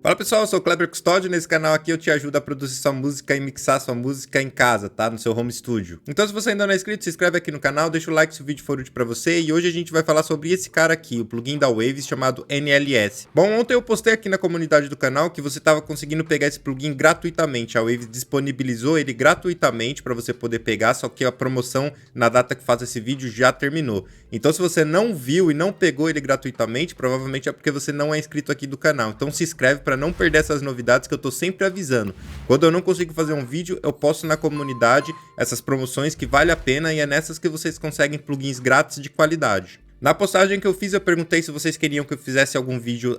Fala pessoal, eu sou o Kleber Custódio. Nesse canal aqui eu te ajudo a produzir sua música e mixar sua música em casa, tá? No seu home studio. Então se você ainda não é inscrito, se inscreve aqui no canal, deixa o like se o vídeo for útil pra você. E hoje a gente vai falar sobre esse cara aqui, o plugin da Waves chamado NLS. Bom, ontem eu postei aqui na comunidade do canal que você tava conseguindo pegar esse plugin gratuitamente. A Waves disponibilizou ele gratuitamente para você poder pegar, só que a promoção na data que faz esse vídeo já terminou. Então se você não viu e não pegou ele gratuitamente, provavelmente é porque você não é inscrito aqui do canal. Então se inscreve para não perder essas novidades que eu tô sempre avisando. Quando eu não consigo fazer um vídeo, eu posto na comunidade essas promoções que vale a pena e é nessas que vocês conseguem plugins grátis de qualidade. Na postagem que eu fiz, eu perguntei se vocês queriam que eu fizesse algum vídeo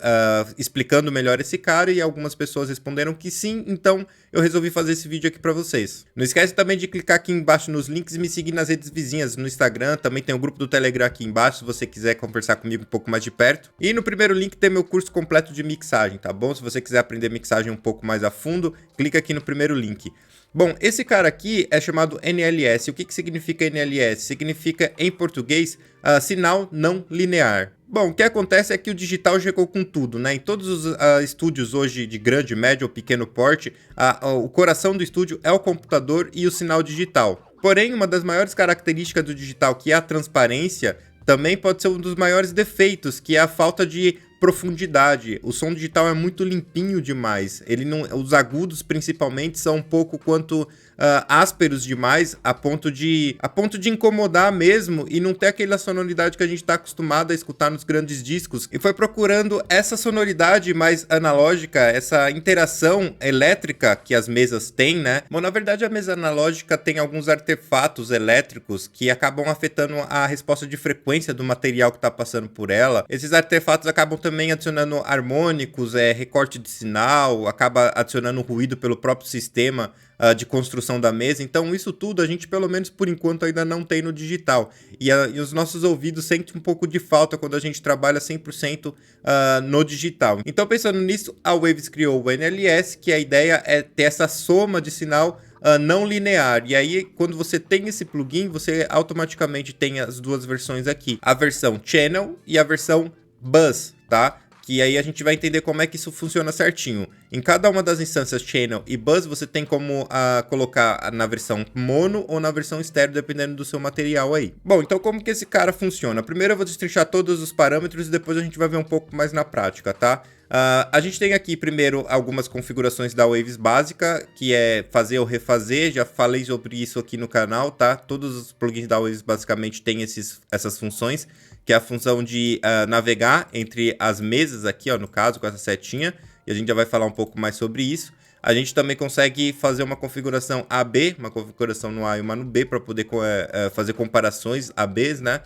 explicando melhor esse cara e algumas pessoas responderam que sim, então eu resolvi fazer esse vídeo aqui pra vocês. Não esquece também de clicar aqui embaixo nos links e me seguir nas redes vizinhas, no Instagram, também tem o grupo do Telegram aqui embaixo, se você quiser conversar comigo um pouco mais de perto. E no primeiro link tem meu curso completo de mixagem, tá bom? Se você quiser aprender mixagem um pouco mais a fundo, clica aqui no primeiro link. Bom, esse cara aqui é chamado NLS. O que significa NLS? Significa, em português, sinal não linear. Bom, o que acontece é que o digital chegou com tudo, né? Em todos os estúdios hoje de grande, médio ou pequeno porte, o coração do estúdio é o computador e o sinal digital. Porém, uma das maiores características do digital, que é a transparência, também pode ser um dos maiores defeitos, que é a falta de profundidade. O som digital é muito limpinho demais. Os agudos principalmente são um pouco quanto ásperos demais, a ponto de incomodar mesmo e não ter aquela sonoridade que a gente está acostumado a escutar nos grandes discos. E foi procurando essa sonoridade mais analógica, essa interação elétrica que as mesas têm, né? Bom, na verdade a mesa analógica tem alguns artefatos elétricos que acabam afetando a resposta de frequência do material que está passando por ela. Esses artefatos acabam também adicionando harmônicos, recorte de sinal, acaba adicionando ruído pelo próprio sistema de construção da mesa. Então isso tudo a gente pelo menos por enquanto ainda não tem no digital. E os nossos ouvidos sentem um pouco de falta quando a gente trabalha 100% no digital. Então pensando nisso, a Waves criou o NLS, que a ideia é ter essa soma de sinal não linear. E aí, quando você tem esse plugin, você automaticamente tem as duas versões aqui. A versão Channel e a versão Buzz, tá? Que aí a gente vai entender como é que isso funciona certinho. Em cada uma das instâncias Channel e Buzz, você tem como colocar na versão mono ou na versão estéreo, dependendo do seu material aí. Bom, então como que esse cara funciona? Primeiro eu vou destrinchar todos os parâmetros e depois a gente vai ver um pouco mais na prática, tá? A gente tem aqui primeiro algumas configurações da Waves básica, que é fazer ou refazer, já falei sobre isso aqui no canal, tá? Todos os plugins da Waves basicamente têm essas funções, que é a função de navegar entre as mesas aqui, ó, no caso, com essa setinha, e a gente já vai falar um pouco mais sobre isso. A gente também consegue fazer uma configuração AB, uma configuração no A e uma no B, para poder fazer comparações ABs, né?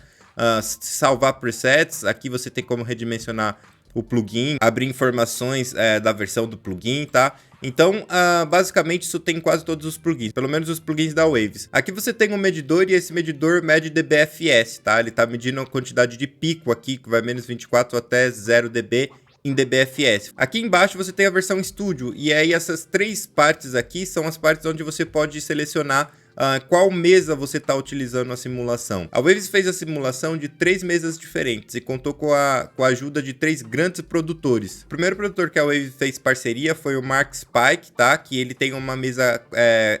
Salvar presets, aqui você tem como redimensionar o plugin, abrir informações da versão do plugin, tá? Então, basicamente isso tem em quase todos os plugins, pelo menos os plugins da Waves. Aqui você tem um medidor e esse medidor mede dBFS, tá? Ele tá medindo a quantidade de pico aqui, que vai menos 24 até 0 dB em dBFS. Aqui embaixo você tem a versão Studio, e aí essas três partes aqui são as partes onde você pode selecionar qual mesa você está utilizando na simulação. A Waves fez a simulação de 3 mesas diferentes e contou com a ajuda de 3 grandes produtores. O primeiro produtor que a Waves fez parceria foi o Mark Spike, tá? Que ele tem uma mesa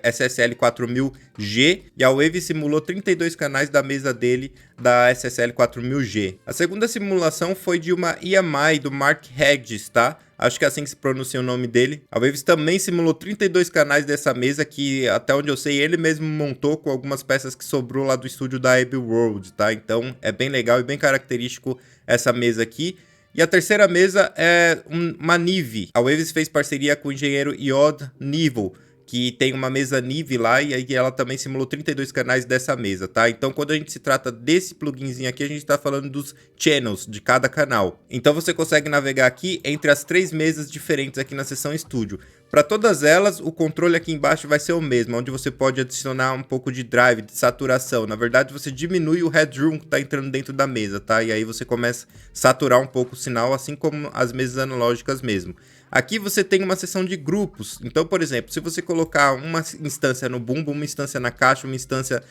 SSL 4000G e a Waves simulou 32 canais da mesa dele da SSL 4000G. A segunda simulação foi de uma EMI do Mark Hedges, tá? Acho que é assim que se pronuncia o nome dele. A Waves também simulou 32 canais dessa mesa que, até onde eu sei, ele mesmo montou com algumas peças que sobrou lá do estúdio da Abbey Road, tá? Então é bem legal e bem característico essa mesa aqui. E a terceira mesa é uma Nive. A Waves fez parceria com o engenheiro Yod Nivel, que tem uma mesa Nive lá, e aí ela também simulou 32 canais dessa mesa, tá? Então, quando a gente se trata desse pluginzinho aqui, a gente tá falando dos channels de cada canal. Então, você consegue navegar aqui entre as 3 mesas diferentes aqui na seção estúdio. Para todas elas, o controle aqui embaixo vai ser o mesmo, onde você pode adicionar um pouco de drive, de saturação. Na verdade, você diminui o headroom que tá entrando dentro da mesa, tá? E aí você começa a saturar um pouco o sinal, assim como as mesas analógicas mesmo. Aqui você tem uma seção de grupos. Então, por exemplo, se você colocar uma instância no bumbo, uma instância na caixa, uma instância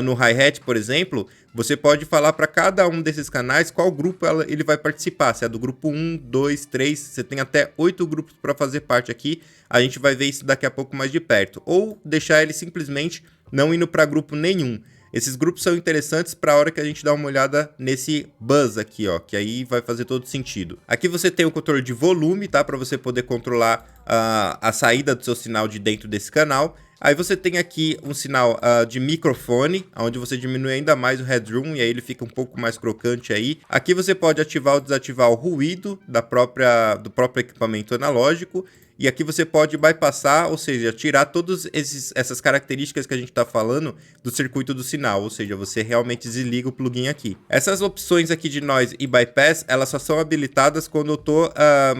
no hi-hat, por exemplo, você pode falar para cada um desses canais qual grupo ele vai participar. Se é do grupo 1, 2, 3, você tem até 8 grupos para fazer parte aqui. A gente vai ver isso daqui a pouco mais de perto. Ou deixar ele simplesmente não indo para grupo nenhum. Esses grupos são interessantes para a hora que a gente dá uma olhada nesse buzz aqui, ó, que aí vai fazer todo sentido. Aqui você tem o controle de volume, tá, para você poder controlar a saída do seu sinal de dentro desse canal. Aí você tem aqui um sinal de microfone, onde você diminui ainda mais o headroom e aí ele fica um pouco mais crocante aí. Aqui você pode ativar ou desativar o ruído do próprio equipamento analógico. E aqui você pode bypassar, ou seja, tirar todas essas características que a gente está falando do circuito do sinal, ou seja, você realmente desliga o plugin aqui. Essas opções aqui de noise e bypass, elas só são habilitadas quando eu estou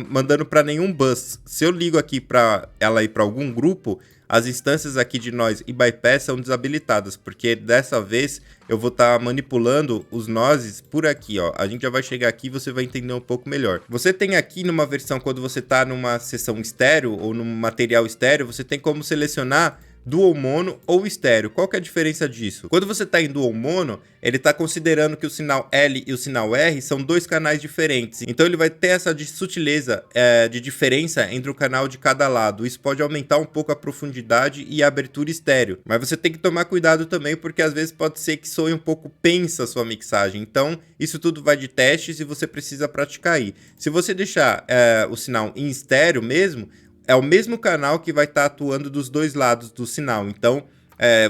mandando para nenhum bus. Se eu ligo aqui para ela ir para algum grupo, as instâncias aqui de noise e bypass são desabilitadas, porque dessa vez eu vou estar manipulando os noises por aqui, ó. A gente já vai chegar aqui e você vai entender um pouco melhor. Você tem aqui numa versão, quando você está numa seção estéreo ou num material estéreo, você tem como selecionar dual mono ou estéreo. Qual que é a diferença disso? Quando você está em dual mono, ele está considerando que o sinal L e o sinal R são dois canais diferentes. Então ele vai ter essa sutileza de diferença entre o canal de cada lado. Isso pode aumentar um pouco a profundidade e a abertura estéreo. Mas você tem que tomar cuidado também, porque às vezes pode ser que soe um pouco pensa a sua mixagem. Então isso tudo vai de testes e você precisa praticar aí. Se você deixar o sinal em estéreo mesmo, é o mesmo canal que vai estar atuando dos dois lados do sinal. Então,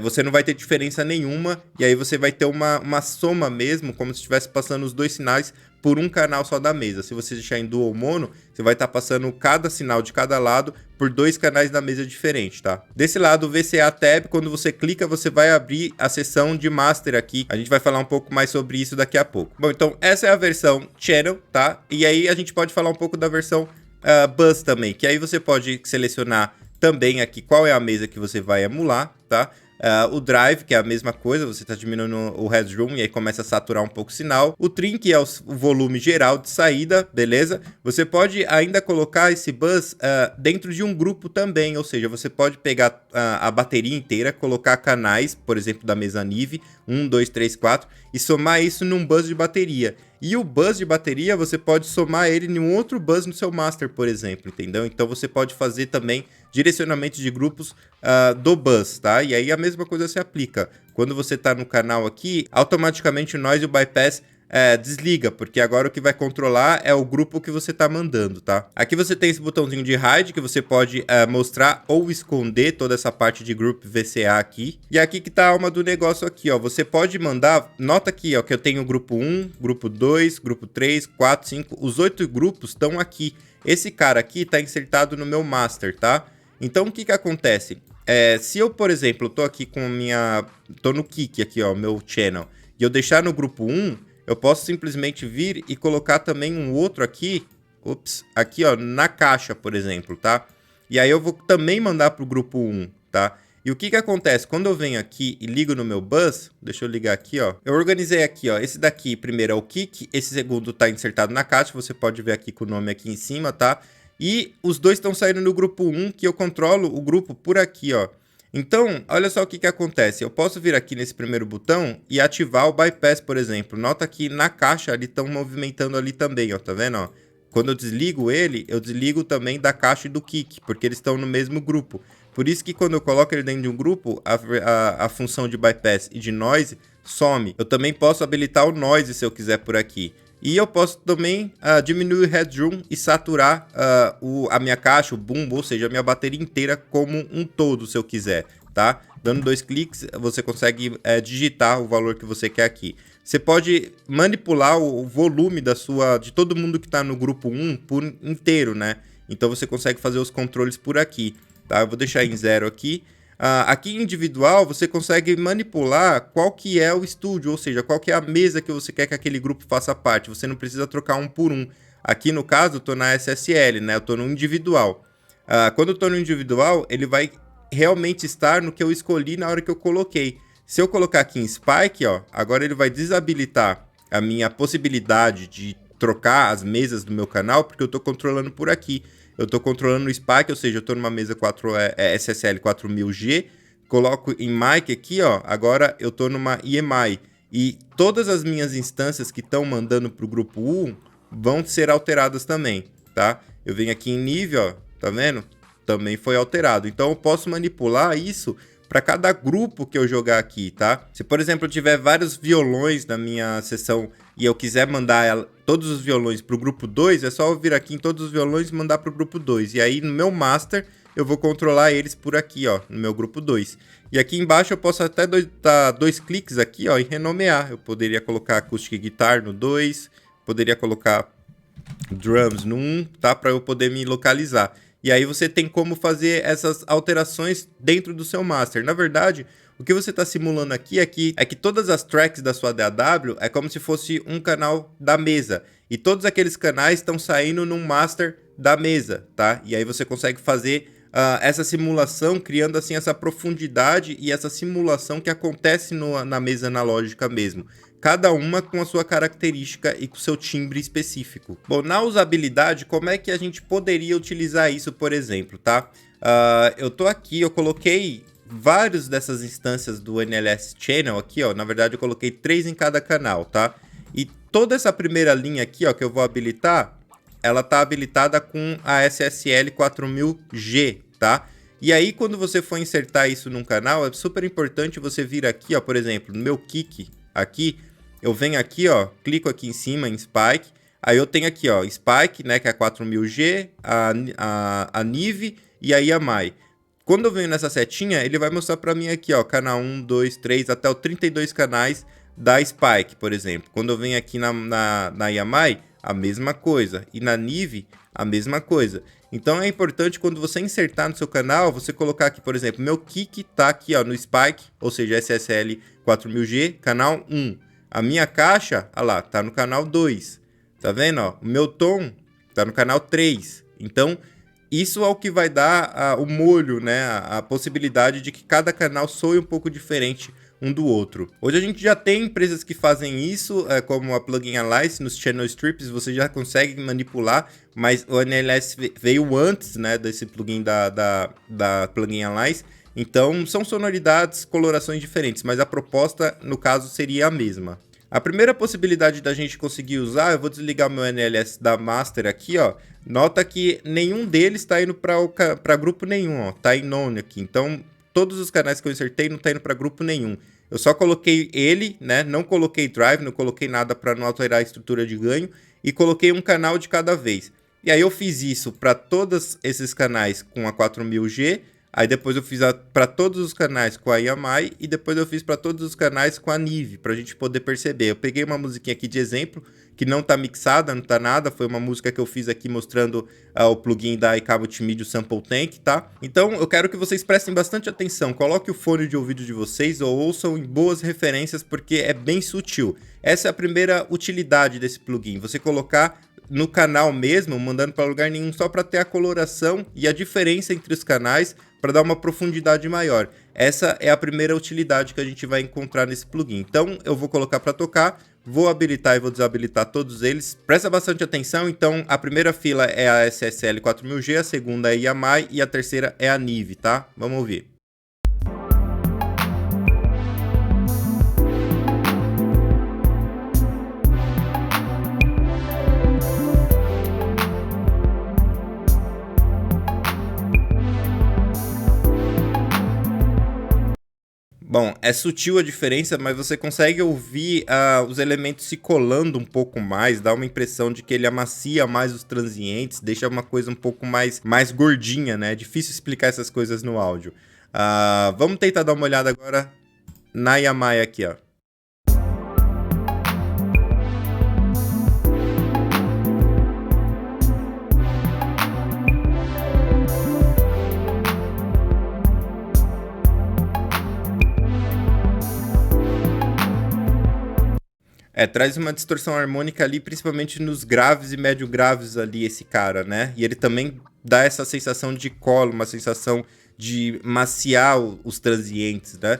você não vai ter diferença nenhuma. E aí você vai ter uma soma mesmo, como se estivesse passando os dois sinais por um canal só da mesa. Se você deixar em dual mono, você vai estar passando cada sinal de cada lado por dois canais da mesa diferente, tá? Desse lado, o VCA Tab, quando você clica, você vai abrir a seção de Master aqui. A gente vai falar um pouco mais sobre isso daqui a pouco. Bom, então essa é a versão Channel, tá? E aí a gente pode falar um pouco da versão Bus também, que aí você pode selecionar também aqui qual é a mesa que você vai emular, tá? O Drive, que é a mesma coisa, você está diminuindo o headroom e aí começa a saturar um pouco o sinal. O Trim, que é o volume geral de saída, beleza? Você pode ainda colocar esse bus dentro de um grupo também, ou seja, você pode pegar a bateria inteira, colocar canais, por exemplo, da mesa Nive, 1, 2, 3, 4, e somar isso num bus de bateria. E o bus de bateria, você pode somar ele em um outro bus no seu master, por exemplo, entendeu? Então você pode fazer também direcionamento de grupos do bus, tá? E aí a mesma coisa se aplica. Quando você está no canal aqui, automaticamente o noise e o bypass desliga, porque agora o que vai controlar é o grupo que você está mandando, tá? Aqui você tem esse botãozinho de hide, que você pode mostrar ou esconder toda essa parte de group VCA aqui. E aqui que tá a alma do negócio aqui, ó. Você pode mandar, nota aqui, ó, que eu tenho o grupo 1, grupo 2, grupo 3, 4, 5, os 8 grupos estão aqui. Esse cara aqui tá insertado no meu master, tá? Então o que que acontece? Se eu, por exemplo, tô aqui com tô no kick aqui, ó, meu channel, e eu deixar no grupo 1, eu posso simplesmente vir e colocar também um outro aqui, aqui, ó, na caixa, por exemplo, tá? E aí eu vou também mandar pro grupo 1, tá? E o que que acontece? Quando eu venho aqui e ligo no meu bus, deixa eu ligar aqui, ó. Eu organizei aqui, ó, esse daqui primeiro é o kick, esse segundo tá insertado na caixa, você pode ver aqui com o nome aqui em cima, tá? E os dois estão saindo no grupo 1, que eu controlo o grupo por aqui, ó. Então, olha só o que que acontece. Eu posso vir aqui nesse primeiro botão e ativar o bypass, por exemplo. Nota que na caixa ali estão movimentando ali também, ó, tá vendo, ó? Quando eu desligo ele, eu desligo também da caixa e do kick, porque eles estão no mesmo grupo. Por isso que quando eu coloco ele dentro de um grupo, a função de bypass e de noise some. Eu também posso habilitar o noise se eu quiser por aqui. E eu posso também diminuir o headroom e saturar a minha caixa, o bumbo, ou seja, a minha bateria inteira como um todo, se eu quiser, tá? Dando 2 cliques, você consegue digitar o valor que você quer aqui. Você pode manipular o volume de todo mundo que está no grupo 1 por inteiro, né? Então você consegue fazer os controles por aqui, tá? Eu vou deixar em 0 aqui. Aqui em individual, você consegue manipular qual que é o estúdio, ou seja, qual que é a mesa que você quer que aquele grupo faça parte. Você não precisa trocar um por um. Aqui, no caso, eu estou na SSL, né? Eu estou no individual. Quando eu estou no individual, ele vai realmente estar no que eu escolhi na hora que eu coloquei. Se eu colocar aqui em Spike, ó, agora ele vai desabilitar a minha possibilidade de trocar as mesas do meu canal, porque eu estou controlando por aqui. eu tô controlando o spike, ou seja, eu tô numa mesa SSL 4000G, coloco em mic aqui, ó, agora eu tô numa EMI. E todas as minhas instâncias que estão mandando pro grupo 1 vão ser alteradas também, tá? Eu venho aqui em nível, ó, tá vendo? Também foi alterado. Então eu posso manipular isso para cada grupo que eu jogar aqui, tá? Se, por exemplo, eu tiver vários violões na minha sessão e eu quiser mandar todos os violões para o grupo 2, é só eu vir aqui em todos os violões e mandar para o grupo 2. E aí, no meu master, eu vou controlar eles por aqui, ó, no meu grupo 2. E aqui embaixo eu posso até dar 2 cliques aqui, ó, e renomear. Eu poderia colocar Acoustic Guitar no 2, poderia colocar Drums no 1, tá? Para eu poder me localizar. E aí você tem como fazer essas alterações dentro do seu master. Na verdade, o que você está simulando aqui é que todas as tracks da sua DAW é como se fosse um canal da mesa. E todos aqueles canais estão saindo num master da mesa, tá? E aí você consegue fazer essa simulação, criando assim essa profundidade e essa simulação que acontece na mesa analógica mesmo. Cada uma com a sua característica e com o seu timbre específico. Bom, na usabilidade, como é que a gente poderia utilizar isso, por exemplo, tá? Eu tô aqui, eu coloquei várias dessas instâncias do NLS Channel aqui, ó. Na verdade, eu coloquei 3 em cada canal, tá? E toda essa primeira linha aqui, ó, que eu vou habilitar, ela tá habilitada com a SSL 4000G, tá? E aí, quando você for insertar isso num canal, é super importante você vir aqui, ó, por exemplo, no meu kick aqui, eu venho aqui, ó, clico aqui em cima em Spike, aí eu tenho aqui, ó, Spike, né, que é 4000G, a Nive e a EMI. Quando eu venho nessa setinha, ele vai mostrar para mim aqui, ó, canal 1, 2, 3, até o 32 canais da Spike, por exemplo. Quando eu venho aqui na EMI, a mesma coisa. E na Nive, a mesma coisa. Então é importante quando você insertar no seu canal, você colocar aqui, por exemplo, meu kick tá aqui, ó, no Spike, ou seja, SSL 4000G, canal 1. A minha caixa, olha lá, tá no canal 2. Tá vendo, ó? O meu tom tá no canal 3. Então, isso é o que vai dar o molho, né? A possibilidade de que cada canal soe um pouco diferente um do outro. Hoje a gente já tem empresas que fazem isso, como a Plugin Alliance, nos Channel Strips, você já consegue manipular, mas o NLS veio antes, né, desse plugin da Plugin Alliance. Então, são sonoridades, colorações diferentes, mas a proposta, no caso, seria a mesma. A primeira possibilidade da gente conseguir usar, eu vou desligar o meu NLS da Master aqui, ó. Nota que nenhum deles está indo para grupo nenhum, ó. Tá em none aqui. Então, todos os canais que eu insertei não tá indo para grupo nenhum. Eu só coloquei ele, né? Não coloquei drive, não coloquei nada para não alterar a estrutura de ganho. E coloquei um canal de cada vez. E aí eu fiz isso para todos esses canais com a 4000G. Aí depois eu fiz para todos os canais com a EMI e depois eu fiz para todos os canais com a Nive, para a gente poder perceber. Eu peguei uma musiquinha aqui de exemplo, que não tá mixada, não tá nada, foi uma música que eu fiz aqui mostrando o plugin da IK Multimedia Sample Tank, tá? Então eu quero que vocês prestem bastante atenção, coloque o fone de ouvido de vocês ou ouçam em boas referências, porque é bem sutil. Essa é a primeira utilidade desse plugin, você colocar no canal mesmo, mandando para lugar nenhum, só para ter a coloração e a diferença entre os canais, para dar uma profundidade maior. Essa é a primeira utilidade que a gente vai encontrar nesse plugin. Então eu vou colocar para tocar, vou habilitar e vou desabilitar todos eles. Presta bastante atenção, então a primeira fila é a SSL 4000G, a segunda é a EMI e a terceira é a Nive, tá? Vamos ouvir. Bom, é sutil a diferença, mas você consegue ouvir os elementos se colando um pouco mais, dá uma impressão de que ele amacia mais os transientes, deixa uma coisa um pouco mais gordinha, né? É difícil explicar essas coisas no áudio. Vamos tentar dar uma olhada agora na EMI aqui, ó. Traz uma distorção harmônica ali, principalmente nos graves e médio graves ali, esse cara, né? E ele também dá essa sensação de colo, uma sensação de maciar os transientes, né?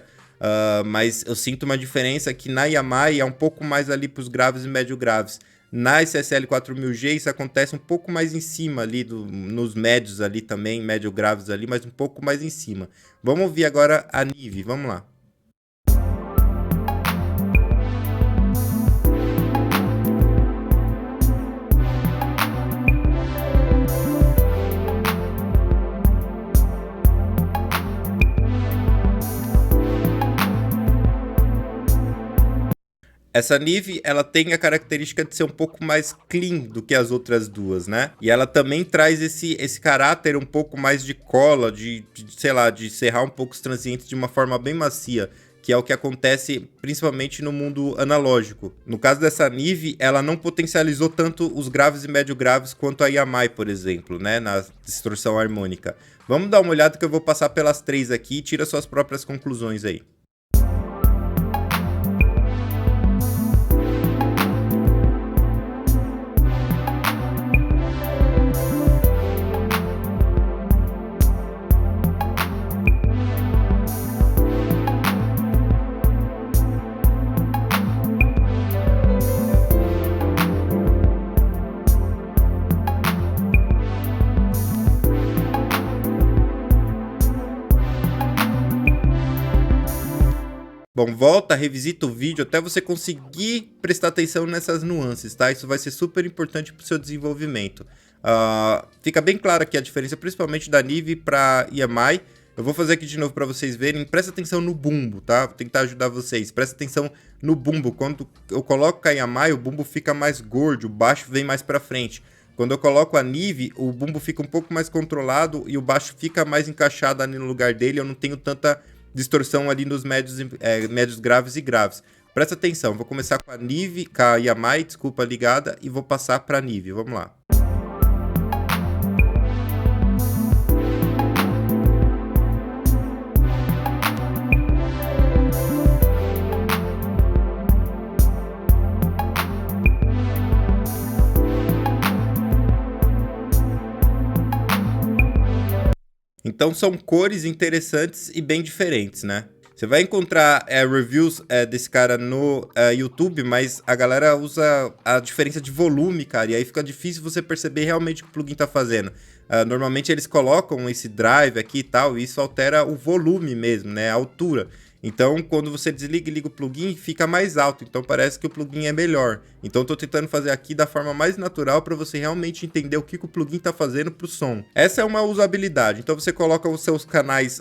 Mas eu sinto uma diferença que na EMI é um pouco mais ali pros graves e médio graves. Na SSL 4000G isso acontece um pouco mais em cima ali, nos médios ali também, médio graves ali, mas um pouco mais em cima. Vamos ouvir agora a Nive, vamos lá. Essa Nive, ela tem a característica de ser um pouco mais clean do que as outras duas, né? E ela também traz esse caráter um pouco mais de cola, sei lá, de serrar um pouco os transientes de uma forma bem macia, que é o que acontece principalmente no mundo analógico. No caso dessa Nive, ela não potencializou tanto os graves e médio graves quanto a Yamai, por exemplo, né? Na distorção harmônica. Vamos dar uma olhada que eu vou passar pelas três aqui e tira suas próprias conclusões aí. Bom, volta, revisita o vídeo até você conseguir prestar atenção nessas nuances, tá? Isso vai ser super importante para o seu desenvolvimento. Fica bem clara aqui a diferença, principalmente da Nive para Yamai. Eu vou fazer aqui de novo para vocês verem. Presta atenção no bumbo, tá? Vou tentar ajudar vocês. Presta atenção no bumbo. Quando eu coloco a Yamai, o bumbo fica mais gordo, o baixo vem mais para frente. Quando eu coloco a Nive, o bumbo fica um pouco mais controlado e o baixo fica mais encaixado ali no lugar dele. Eu não tenho tanta distorção ali nos médios graves e graves. Presta atenção, vou começar com a Nive, com a Yamai, desculpa, ligada, e vou passar para a Nive, vamos lá. Então são cores interessantes e bem diferentes, né? Você vai encontrar reviews desse cara no YouTube, mas a galera usa a diferença de volume, cara, e aí fica difícil você perceber realmente o que o plugin tá fazendo. Normalmente eles colocam esse drive aqui e tal, e isso altera o volume mesmo, né? A altura. Então, quando você desliga e liga o plugin, fica mais alto. Então, parece que o plugin é melhor. Então, estou tentando fazer aqui da forma mais natural para você realmente entender o que o plugin está fazendo para o som. Essa é uma usabilidade. Então, você coloca os seus canais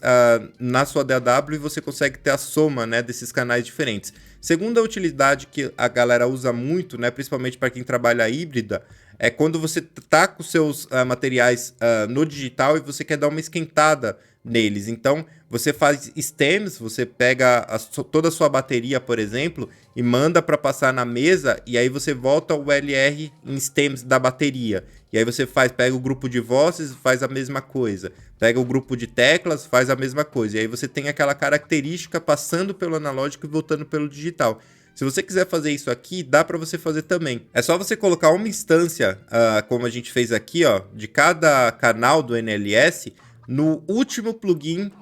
na sua DAW e você consegue ter a soma, né, desses canais diferentes. Segunda utilidade que a galera usa muito, né, principalmente para quem trabalha híbrida, é quando você tá com os seus materiais no digital e você quer dar uma esquentada neles. Então, você faz stems, você pega toda a sua bateria, por exemplo, e manda para passar na mesa, e aí você volta o LR em stems da bateria. E aí você pega o grupo de vozes, faz a mesma coisa. Pega o grupo de teclas, faz a mesma coisa. E aí você tem aquela característica passando pelo analógico e voltando pelo digital. Se você quiser fazer isso aqui, dá para você fazer também. É só você colocar uma instância, como a gente fez aqui, ó, de cada canal do NLS, no último plugin,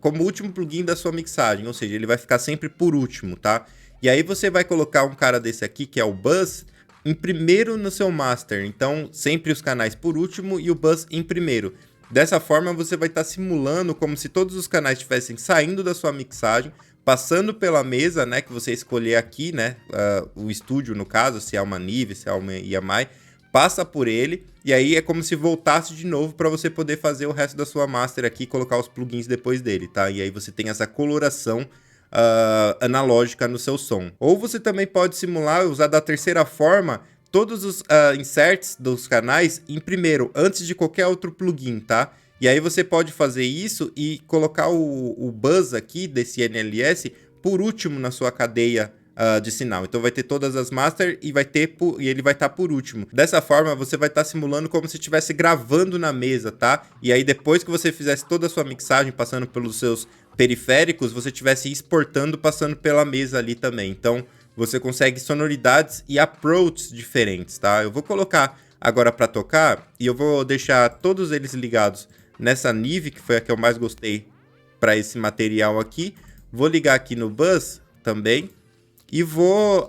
como último plugin da sua mixagem, ou seja, ele vai ficar sempre por último, tá? E aí você vai colocar um cara desse aqui, que é o Buzz, em primeiro no seu master. Então, sempre os canais por último e o Buzz em primeiro. Dessa forma, você vai estar simulando como se todos os canais estivessem saindo da sua mixagem, passando pela mesa, né, que você escolher aqui, né, o estúdio no caso, se é uma Nive, se é uma Yamai, passa por ele, e aí é como se voltasse de novo para você poder fazer o resto da sua master aqui e colocar os plugins depois dele, tá? E aí você tem essa coloração analógica no seu som. Ou você também pode simular, usar da terceira forma, todos os inserts dos canais em primeiro, antes de qualquer outro plugin, tá? E aí você pode fazer isso e colocar o buzz aqui desse NLS por último na sua cadeia de sinal. Então vai ter todas as master e ele vai estar por último. Dessa forma você vai estar simulando como se estivesse gravando na mesa, tá? E aí depois que você fizesse toda a sua mixagem passando pelos seus periféricos, você estivesse exportando passando pela mesa ali também. Então você consegue sonoridades e approaches diferentes, tá? Eu vou colocar agora para tocar e eu vou deixar todos eles ligados nessa Nive, que foi a que eu mais gostei para esse material aqui. Vou ligar aqui no Buzz também e vou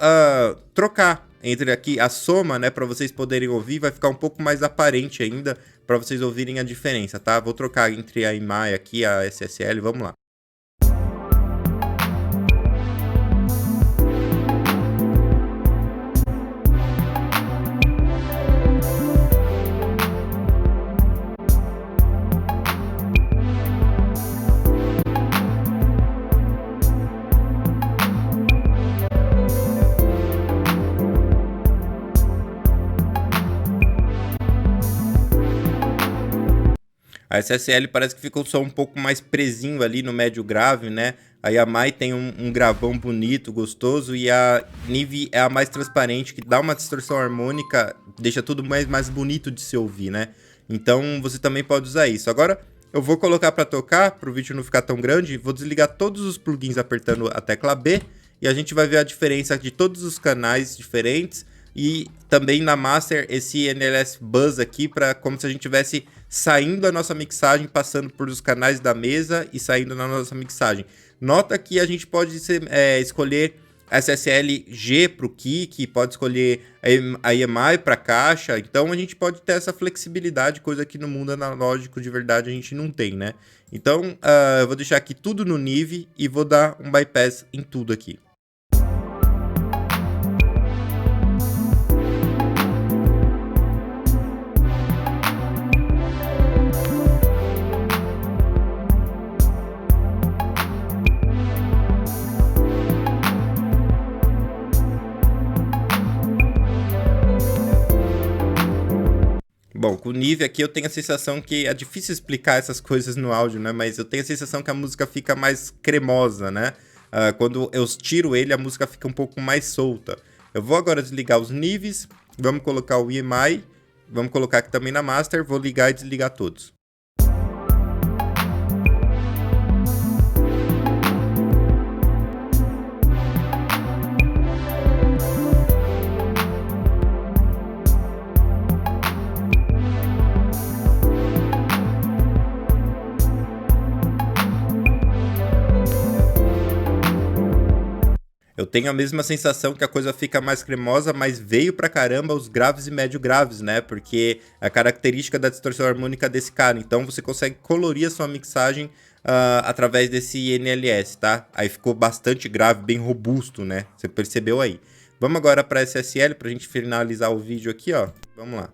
trocar entre aqui a soma, né, para vocês poderem ouvir, vai ficar um pouco mais aparente ainda para vocês ouvirem a diferença, tá? Vou trocar entre a EMI aqui, a SSL, vamos lá. A SSL parece que ficou só um pouco mais presinho ali no médio grave, né? A Yamaha tem um gravão bonito, gostoso, e a Neve é a mais transparente, que dá uma distorção harmônica, deixa tudo mais bonito de se ouvir, né? Então você também pode usar isso. Agora eu vou colocar para tocar, para o vídeo não ficar tão grande, vou desligar todos os plugins apertando a tecla B, e a gente vai ver a diferença de todos os canais diferentes, e também na Master esse NLS Buzz aqui, para como se a gente tivesse saindo da nossa mixagem, passando por os canais da mesa e saindo na nossa mixagem. Nota que a gente pode escolher SSL G para o kick, pode escolher a EMI para caixa, então a gente pode ter essa flexibilidade, coisa que no mundo analógico de verdade a gente não tem, né? Então eu vou deixar aqui tudo no Neve e vou dar um bypass em tudo aqui. Bom, com o Neve aqui eu tenho a sensação que é difícil explicar essas coisas no áudio, né? Mas eu tenho a sensação que a música fica mais cremosa, né? Quando eu tiro ele, a música fica um pouco mais solta. Eu vou agora desligar os Neves, vamos colocar o EMI, vamos colocar aqui também na Master, vou ligar e desligar todos. Eu tenho a mesma sensação que a coisa fica mais cremosa, mas veio pra caramba os graves e médio graves, né? Porque é a característica da distorção harmônica desse cara. Então você consegue colorir a sua mixagem através desse NLS, tá? Aí ficou bastante grave, bem robusto, né? Você percebeu aí. Vamos agora pra SSL, pra gente finalizar o vídeo aqui, ó. Vamos lá.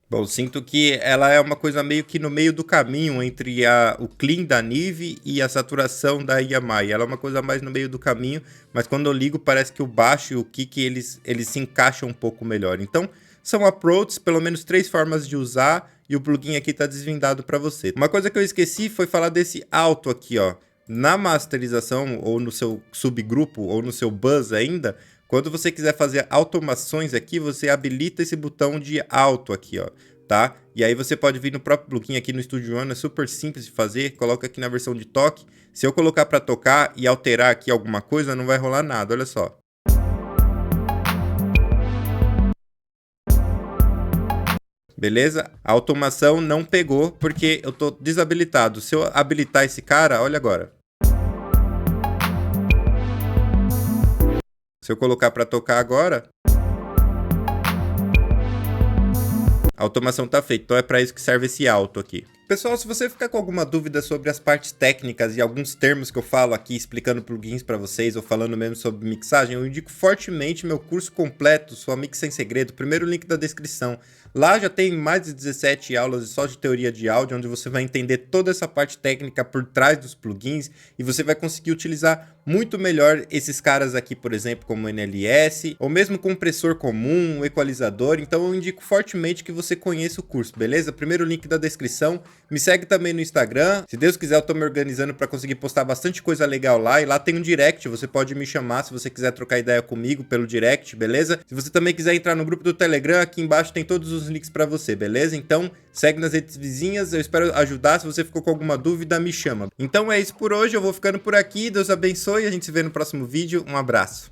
Bom, sinto que ela é uma coisa meio que no meio do caminho entre o clean da Neve e a saturação da Yamaha. Ela é uma coisa mais no meio do caminho, mas quando eu ligo parece que o baixo e o kick eles se encaixam um pouco melhor. Então são approaches, pelo menos 3 formas de usar, e o plugin aqui tá desvendado para você. Uma coisa que eu esqueci foi falar desse alto aqui, ó. Na masterização, ou no seu subgrupo, ou no seu buzz ainda, quando você quiser fazer automações aqui, você habilita esse botão de alto aqui, ó, tá? E aí você pode vir no próprio plugin aqui no Studio One, é super simples de fazer, coloca aqui na versão de toque. Se eu colocar para tocar e alterar aqui alguma coisa, não vai rolar nada, olha só. Beleza? A automação não pegou porque eu tô desabilitado. Se eu habilitar esse cara, olha agora. Se eu colocar para tocar agora, a automação tá feita. Então é para isso que serve esse alto aqui. Pessoal, se você ficar com alguma dúvida sobre as partes técnicas e alguns termos que eu falo aqui explicando plugins para vocês ou falando mesmo sobre mixagem, eu indico fortemente meu curso completo, Sua Mix Sem Segredo, primeiro link da descrição. Lá já tem mais de 17 aulas só de teoria de áudio, onde você vai entender toda essa parte técnica por trás dos plugins e você vai conseguir utilizar muito melhor esses caras aqui, por exemplo, como o NLS, ou mesmo compressor comum, um equalizador. Então eu indico fortemente que você conheça o curso, beleza? Primeiro link da descrição. Me segue também no Instagram. Se Deus quiser, eu tô me organizando para conseguir postar bastante coisa legal lá. E lá tem um direct, você pode me chamar se você quiser trocar ideia comigo pelo direct, beleza? Se você também quiser entrar no grupo do Telegram, aqui embaixo tem todos os os links pra você, beleza? Então, segue nas redes vizinhas, eu espero ajudar. Se você ficou com alguma dúvida, me chama. Então é isso por hoje, eu vou ficando por aqui. Deus abençoe, a gente se vê no próximo vídeo. Um abraço.